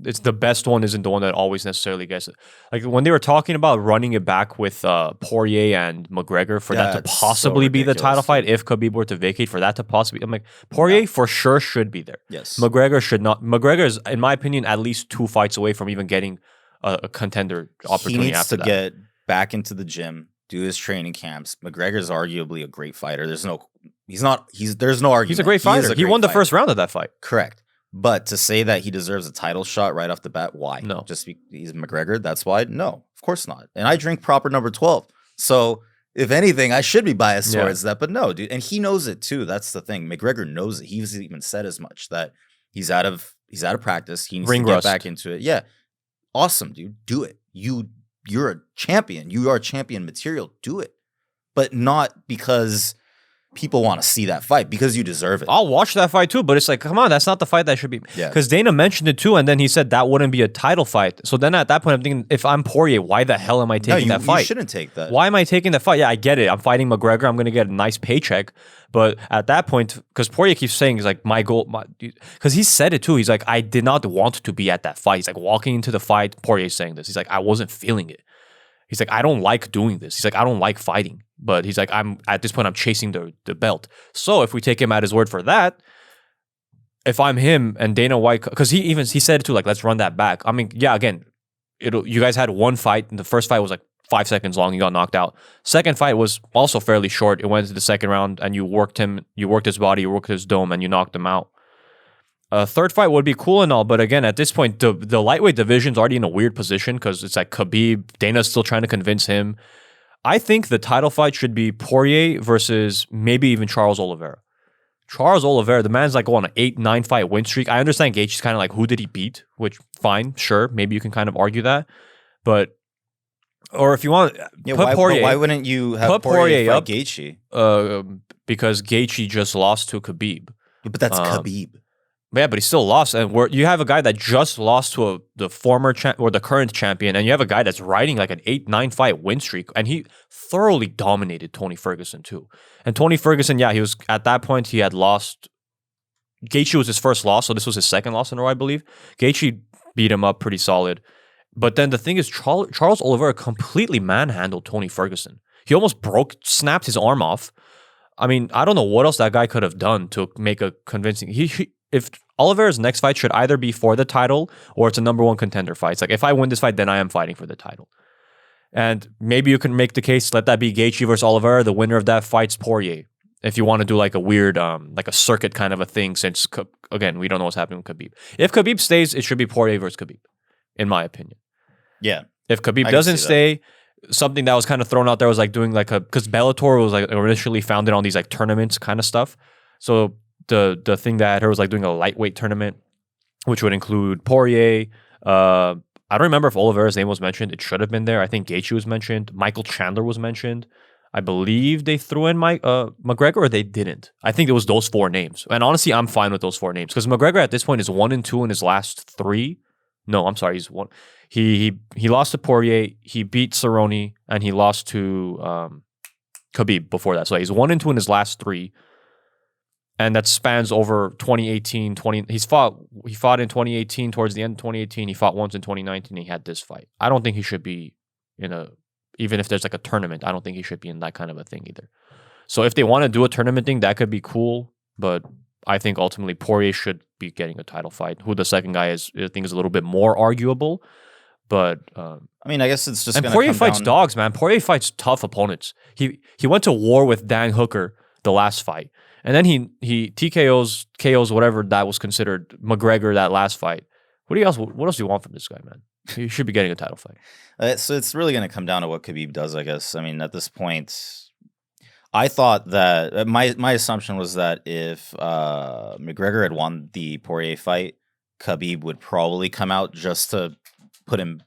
It's the best one isn't the one that always necessarily gets it. Like when they were talking about running it back with Poirier and McGregor for that to possibly be the title fight if Khabib were to vacate, for that to possibly, I'm like, Poirier for sure should be there. Yes. McGregor should not. McGregor is, in my opinion, at least 2 fights away from even getting a contender opportunity. He needs after to get back into the gym, do his training camps. McGregor's arguably a great fighter. There's no argument. He's a great fighter. He won the first round of that fight. Correct. But to say that he deserves a title shot right off the bat, why? No. He's McGregor, that's why? No, of course not. And I drink proper number 12. So if anything, I should be biased towards that. But no, dude. And he knows it too. That's the thing. McGregor knows it. He's even said as much that he's out of practice. He needs to get back into it. Yeah. Awesome, dude. Do it. You're a champion. You are champion material. Do it. But not because people want to see that fight, because you deserve it. I'll watch that fight too, but it's like, come on, that's not the fight that should be. Yeah. Because Dana mentioned it too, and then he said that wouldn't be a title fight. So then at that point, I'm thinking, if I'm Poirier, why the hell am I taking that fight? You shouldn't take that. Why am I taking that fight? Yeah, I get it. I'm fighting McGregor. I'm going to get a nice paycheck. But at that point, because Poirier keeps saying, he's like, my goal, because he said it too. He's like, I did not want to be at that fight. He's like, walking into the fight, Poirier's saying this. He's like, I wasn't feeling it. He's like, I don't like doing this. He's like, I don't like fighting. But he's like, at this point, I'm chasing the belt. So if we take him at his word for that, if I'm him and Dana White, because he said it too, like, let's run that back. I mean, yeah, again, you guys had one fight, and the first fight was like 5 seconds long. You got knocked out. Second fight was also fairly short. It went into the second round, and you worked his body, you worked his dome, and you knocked him out. A third fight would be cool and all, but again, at this point, the lightweight division's already in a weird position because it's like Khabib, Dana's still trying to convince him. I think the title fight should be Poirier versus maybe even Charles Oliveira. Charles Oliveira, the man's like on an 8-9 fight win streak. I understand Gaethje's kind of like, who did he beat? Which, fine, sure, maybe you can kind of argue that. But, or if you want, Poirier. Why wouldn't you have Poirier fight Gaethje? Because Gaethje just lost to Khabib. But that's Khabib. Yeah, but he still lost, and you have a guy that just lost to the former or the current champion, and you have a guy that's riding like an 8-9 fight win streak, and he thoroughly dominated Tony Ferguson too. And Tony Ferguson, yeah, he was at that point he had lost. Gaethje was his first loss, so this was his second loss in a row, I believe. Gaethje beat him up pretty solid, but then the thing is, Charles Oliveira completely manhandled Tony Ferguson. He almost snapped his arm off. I mean, I don't know what else that guy could have done to make a convincing. If Oliveira's next fight should either be for the title or it's a number 1 contender fight. It's like, if I win this fight, then I am fighting for the title. And maybe you can make the case, let that be Gaethje versus Oliveira. The winner of that fight's Poirier. If you want to do like a weird, like a circuit kind of a thing, since, again, we don't know what's happening with Khabib. If Khabib stays, it should be Poirier versus Khabib, in my opinion. Yeah. If Khabib doesn't stay, something that was kind of thrown out there was like doing like because Bellator was like initially founded on these like tournaments kind of stuff. So the thing that I heard was like doing a lightweight tournament, which would include Poirier. I don't remember if Oliveira's name was mentioned. It should have been there. I think Gaethje was mentioned. Michael Chandler was mentioned. I believe they threw in McGregor, or they didn't. I think it was those 4 names. And honestly, I'm fine with those 4 names because McGregor at this point is 1-2 in his last 3. No, I'm sorry, he's 1. He lost to Poirier. He beat Cerrone, and he lost to Khabib before that. So he's 1-2 in his last 3. And that spans over 2018, he fought in 2018, towards the end of 2018. He fought once in 2019. He had this fight. I don't think he should be even if there's like a tournament, I don't think he should be in that kind of a thing either. So if they want to do a tournament thing, that could be cool. But I think ultimately Poirier should be getting a title fight. Who the second guy is, I think is a little bit more arguable. But I mean, I guess it's just. And Poirier fights dogs, man. Poirier fights tough opponents. He went to war with Dan Hooker the last fight. And then he KOs whatever that was considered McGregor that last fight. What else do you want from this guy, man? He should be getting a title fight. So it's really going to come down to what Khabib does, I guess. I mean, at this point, I thought that my assumption was that if McGregor had won the Poirier fight, Khabib would probably come out just to put him,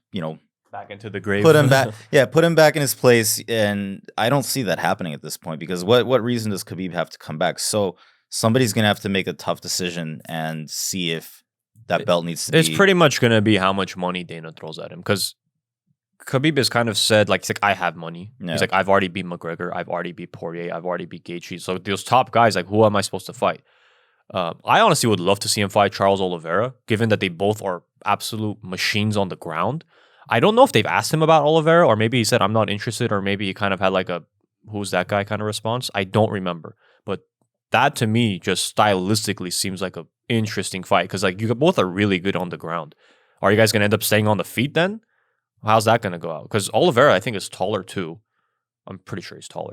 back into the grave. Put him back. Yeah, put him back in his place. And I don't see that happening at this point because what reason does Khabib have to come back? So somebody's going to have to make a tough decision and see if that belt needs to be. It's pretty much going to be how much money Dana throws at him because Khabib has kind of said, like, he's like, I have money. Yeah. He's like, I've already beat McGregor. I've already beat Poirier. I've already beat Gaethje. So those top guys, like, who am I supposed to fight? I honestly would love to see him fight Charles Oliveira, given that they both are absolute machines on the ground. I don't know if they've asked him about Oliveira, or maybe he said, I'm not interested, or maybe he kind of had like a, who's that guy kind of response. I don't remember. But that to me just stylistically seems like a interesting fight because like you both are really good on the ground. Are you guys going to end up staying on the feet then? How's that going to go out? Because Oliveira, I think, is taller too. I'm pretty sure he's taller.